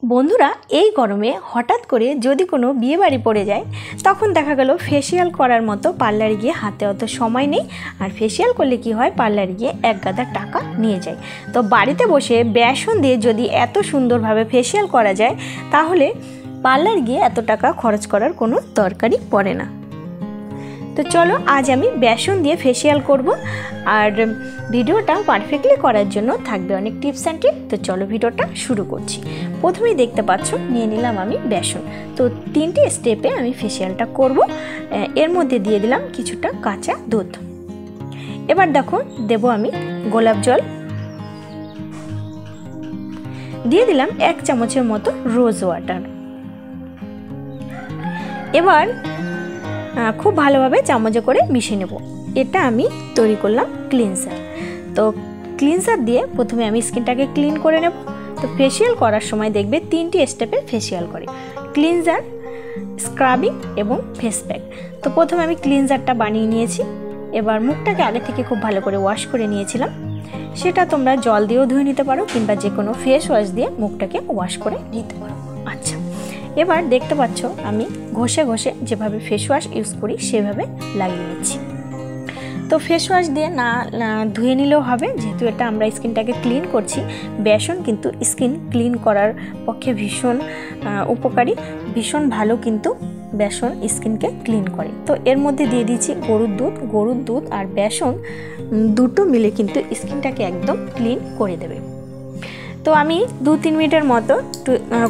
বন্ধুরা এই গরমে হঠাৎ করে যদি কোনো বিয়ে বাড়ি পড়ে যায় তখন দেখা গেল ফেসিয়াল করার মতো পার্লারে গিয়ে হাতে অত সময় নেই। আর ফেসিয়াল করলে কি হয়, পার্লারে গিয়ে এক গাদা টাকা নিয়ে যায়। তো বাড়িতে বসে বেসন দিয়ে যদি এত সুন্দরভাবে ফেসিয়াল করা যায় তাহলে পার্লার গিয়ে এত টাকা খরচ করার কোনো দরকারই পড়ে না। তো চলো আজ আমি বেসন দিয়ে ফেসিয়াল করব। আর ভিডিওটা পারফেক্টলি করার জন্য থাকবে অনেক টিপস অ্যান্ড ট্রিক। তো চলো ভিডিওটা শুরু করছি। প্রথমেই দেখতে পাচ্ছ নিয়ে নিলাম আমি বেসন। তো 3টে স্টেপে আমি ফেসিয়ালটা করব। এর মধ্যে দিয়ে দিলাম কিছুটা কাঁচা দুধ। এবার দেখো দেব আমি গোলাপ জল, দিয়ে দিলাম 1 চামচের মতো রোজ ওয়াটার। এবার খুব ভালোভাবে চামচে করে মিশিয়ে নেব। এটা আমি তৈরি করলাম ক্লিনজার। তো ক্লিনজার দিয়ে প্রথমে আমি স্কিনটাকে ক্লিন করে নেব। তো ফেসিয়াল করার সময় দেখবে 3টি স্টেপে ফেসিয়াল করে, ক্লিনজার, স্ক্রাবিং এবং ফেস প্যাক। তো প্রথমে আমি ক্লিনজারটা বানিয়ে নিয়েছি। এবার মুখটাকে আগে থেকে খুব ভালো করে ওয়াশ করে নিয়েছিলাম। সেটা তোমরা জল দিয়েও ধুয়ে নিতে পারো কিংবা যে কোনো ফেস ওয়াশ দিয়ে মুখটাকে ওয়াশ করে নিতে পারো। আচ্ছা, এবার দেখতে পাচ্ছ আমি ঘষে ঘষে যেভাবে ফেস ওয়াশ ইউজ করি সেভাবে লাগিয়ে নিচ্ছি। তো ফেস ওয়াশ দিয়ে না ধুয়ে নিলেও হবে, যেহেতু এটা আমরা স্কিনটাকে ক্লিন করছি। বেসন কিন্তু স্কিন ক্লিন করার পক্ষে ভীষণ উপকারী, ভীষণ ভালো কিন্তু বেসন স্কিনকে ক্লিন করে। তো এর মধ্যে দিয়ে দিচ্ছি গরুর দুধ আর বেসন দুটো মিলে কিন্তু স্কিনটাকে একদম ক্লিন করে দেবে। তো আমি 2-3 মিনিটের মতো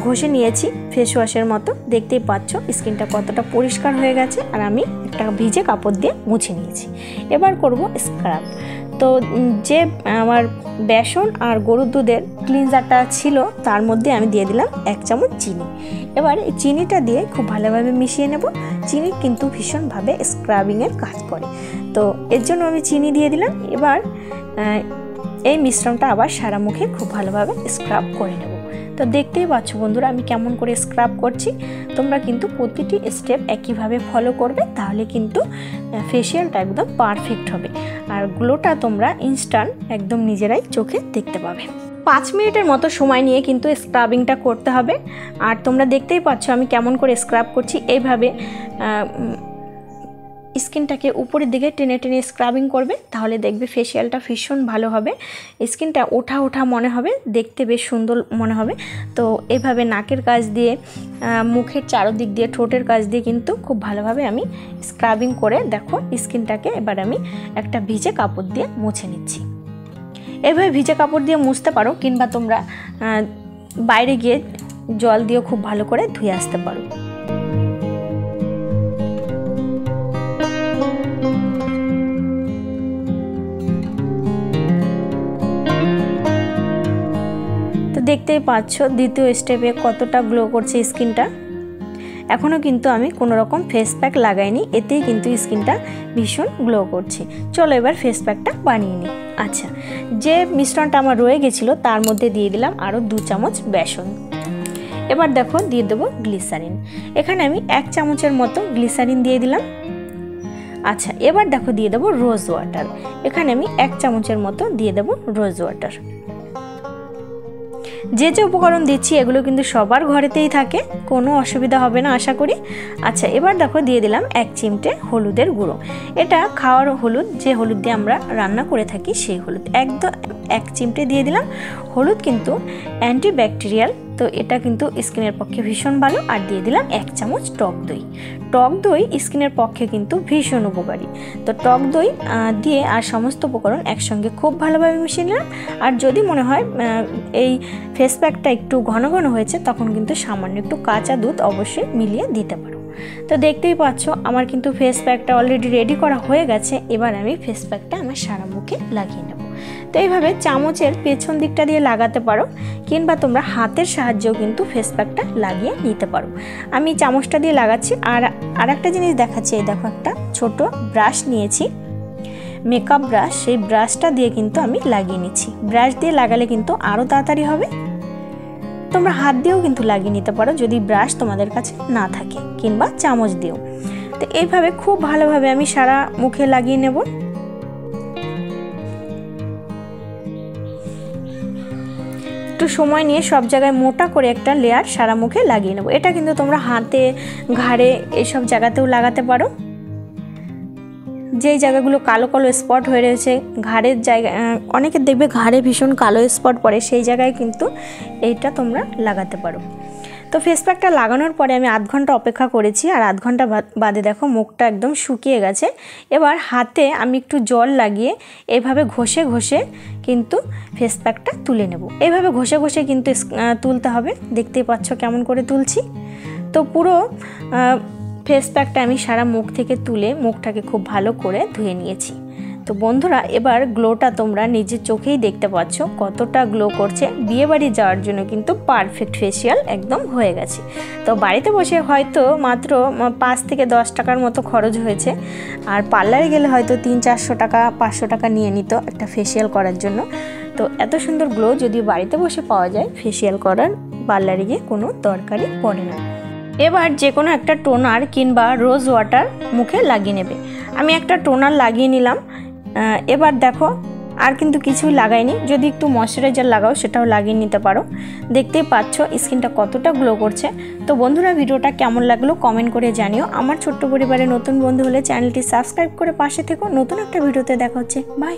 ঘষে নিয়েছি ফেস ওয়াশের মতো। দেখতেই পাচ্ছ স্কিনটা কতটা পরিষ্কার হয়ে গেছে। আর আমি একটা ভিজে কাপড় দিয়ে মুছে নিয়েছি। এবার করব স্ক্রাব। তো যে আমার বেসন আর গরুর দুধের ক্লিনজারটা ছিল তার মধ্যে আমি দিয়ে দিলাম 1 চামচ চিনি। এবার এই চিনিটা দিয়ে খুব ভালোভাবে মিশিয়ে নেব। চিনি কিন্তু ভীষণভাবে স্ক্রাবিংয়ের কাজ করে, তো এর জন্য আমি চিনি দিয়ে দিলাম। এবার এই মিশ্রণটা আবার সারা মুখে খুব ভালোভাবে স্ক্রাব করে নেব। তো দেখতেই পাচ্ছ বন্ধুরা আমি কেমন করে স্ক্রাব করছি। তোমরা কিন্তু প্রতিটি স্টেপ একইভাবে ফলো করবে, তাহলে কিন্তু ফেসিয়ালটা একদম পারফেক্ট হবে। আর গ্লোটা তোমরা ইনস্ট্যান্ট একদম নিজেরাই চোখে দেখতে পাবে। 5 মিনিটের মতো সময় নিয়ে কিন্তু স্ক্রাবিংটা করতে হবে। আর তোমরা দেখতেই পাচ্ছ আমি কেমন করে স্ক্রাব করছি। এইভাবে স্কিনটাকে উপরের দিকে টেনে টেনে স্ক্রাবিং করবে, তাহলে দেখবে ফেসিয়ালটা ভীষণ ভালো হবে। স্কিনটা ওঠা ওঠা মনে হবে, দেখতে বেশ সুন্দর মনে হবে। তো এইভাবে নাকের কাছ দিয়ে, মুখের চারদিক দিয়ে, ঠোঁটের কাছ দিয়ে কিন্তু খুব ভালোভাবে আমি স্ক্রাবিং করে দেখো স্কিনটাকে এবার আমি একটা ভিজে কাপড় দিয়ে মুছে নিচ্ছি। এইভাবে ভিজে কাপড় দিয়ে মুছতে পারো কিংবা তোমরা বাইরে গিয়ে জল দিয়ে খুব ভালো করে ধুয়ে আসতে পারো। দেখতেই পাচ্ছ দ্বিতীয় স্টেপে কতটা গ্লো করছে স্কিনটা। এখনও কিন্তু আমি কোনো রকম ফেস প্যাক লাগাইনি, এতেই কিন্তু স্কিনটা ভীষণ গ্লো করছে। চলো এবার ফেস প্যাকটা বানিয়ে নিই। আচ্ছা, যে মিশ্রণটা আমার রয়ে গেছিলো তার মধ্যে দিয়ে দিলাম আরও 2 চামচ বেসন। এবার দেখো দিয়ে দেবো গ্লিসারিন। এখানে আমি 1 চামচের মতো গ্লিসারিন দিয়ে দিলাম। আচ্ছা, এবার দেখো দিয়ে দেবো রোজ ওয়াটার। এখানে আমি 1 চামচের মতো দিয়ে দেবো রোজ ওয়াটার। যে যে উপকরণ দিচ্ছি এগুলো কিন্তু সবার ঘরেতেই থাকে, কোনো অসুবিধা হবে না আশা করি। আচ্ছা, এবার দেখো দিয়ে দিলাম 1 চিমটে হলুদের গুঁড়ো। এটা খাওয়ার হলুদ, যে হলুদ দিয়ে আমরা রান্না করে থাকি সেই হলুদ, একদম 1 চিমটে দিয়ে দিলাম। হলুদ কিন্তু অ্যান্টিব্যাকটেরিয়াল, তো এটা কিন্তু স্কিনের পক্ষে ভীষণ ভালো। আর দিয়ে দিলাম 1 চামচ টক দই। টক দই স্কিনের পক্ষে কিন্তু ভীষণ উপকারী। তো টক দই দিয়ে আর সমস্ত উপকরণ একসঙ্গে খুব ভালোভাবে মিশিয়ে নিলাম। আর যদি মনে হয় এই ফেস প্যাকটা একটু ঘন ঘন হয়েছে তখন কিন্তু সামান্য একটু কাঁচা দুধ অবশ্যই মিলিয়ে দিতে পারো। তো দেখতেই পাচ্ছ আমার কিন্তু ফেস প্যাকটা অলরেডি রেডি করা হয়ে গেছে। এবার আমি ফেস প্যাকটা আমার সারা মুখে লাগিয়ে নেব। তো এইভাবে চামচের পেছন দিকটা দিয়ে লাগাতে পারো কিংবা তোমরা হাতের সাহায্যেও কিন্তু ফেস প্যাকটা লাগিয়ে নিতে পারো। আমি চামচটা দিয়ে লাগাচ্ছি। আর একটা জিনিস দেখাচ্ছি, এই দেখো একটা ছোট ব্রাশ নিয়েছি, মেকআপ ব্রাশ। সেই ব্রাশটা দিয়ে কিন্তু আমি লাগিয়ে নিচ্ছি। ব্রাশ দিয়ে লাগালে কিন্তু আরও তাড়াতাড়ি হবে। তোমরা হাত দিয়েও কিন্তু লাগিয়ে নিতে পারো যদি ব্রাশ তোমাদের কাছে না থাকে, কিংবা চামচ দিয়েও। তো এইভাবে খুব ভালোভাবে আমি সারা মুখে লাগিয়ে নেব। একটু সময় নিয়ে সব জায়গায় মোটা করে একটা লেয়ার সারা মুখে লাগিয়ে নেব। এটা কিন্তু তোমরা হাতে, ঘাড়ে এইসব জায়গাতেও লাগাতে পারো। যেই জায়গাগুলো কালো কালো স্পট হয়ে রয়েছে, ঘাড়ের জায়গা, অনেকে দেখবে ঘাড়ে ভীষণ কালো স্পট পড়ে, সেই জায়গায় কিন্তু এইটা তোমরা লাগাতে পারো। তো ফেস প্যাকটা লাগানোর পরে আমি আধ ঘন্টা অপেক্ষা করেছি, আর আধ ঘন্টা বাদে দেখো মুখটা একদম শুকিয়ে গেছে। এবার হাতে আমি একটু জল লাগিয়ে এইভাবে ঘষে ঘষে কিন্তু ফেস প্যাকটা তুলে নেব। এইভাবে ঘষে ঘষে কিন্তু তুলতে হবে, দেখতেই পাচ্ছ কেমন করে তুলছি। তো পুরো ফেস প্যাকটা আমি সারা মুখ থেকে তুলে মুখটাকে খুব ভালো করে ধুয়ে নিয়েছি। তো বন্ধুরা, এবার গ্লোটা তোমরা নিজের চোখেই দেখতে পাচ্ছ কতটা গ্লো করছে। বিয়েবাড়ি যাওয়ার জন্য কিন্তু পারফেক্ট ফেসিয়াল একদম হয়ে গেছে। তো বাড়িতে বসে হয়তো মাত্র 5 থেকে 10 টাকার মতো খরচ হয়েছে, আর পার্লারে গেলে হয়তো 300-400 টাকা 500 টাকা নিয়ে নিত একটা ফেসিয়াল করার জন্য। তো এত সুন্দর গ্লো যদি বাড়িতে বসে পাওয়া যায়, ফেসিয়াল করার পার্লারে গিয়ে কোনো দরকারই পড়ে না। এবার যে কোনো একটা টোনার কিংবা রোজ ওয়াটার মুখে লাগিয়ে নেবে। আমি একটা টোনার লাগিয়ে নিলাম। এবার দেখো আর কিন্তু কিছুই লাগাইনি, যদি একটু ময়শ্চারাইজার লাগাও সেটাও লাগিয়ে নিতে পারো। দেখতেই পাচ্ছ স্কিনটা কতটা গ্লো করছে। তো বন্ধুরা, ভিডিওটা কেমন লাগলো কমেন্ট করে জানিও। আমার ছোট্ট পরিবারে নতুন বন্ধু হলে চ্যানেলটি সাবস্ক্রাইব করে পাশে থেকো। নতুন একটা ভিডিওতে দেখা হচ্ছে। বাই।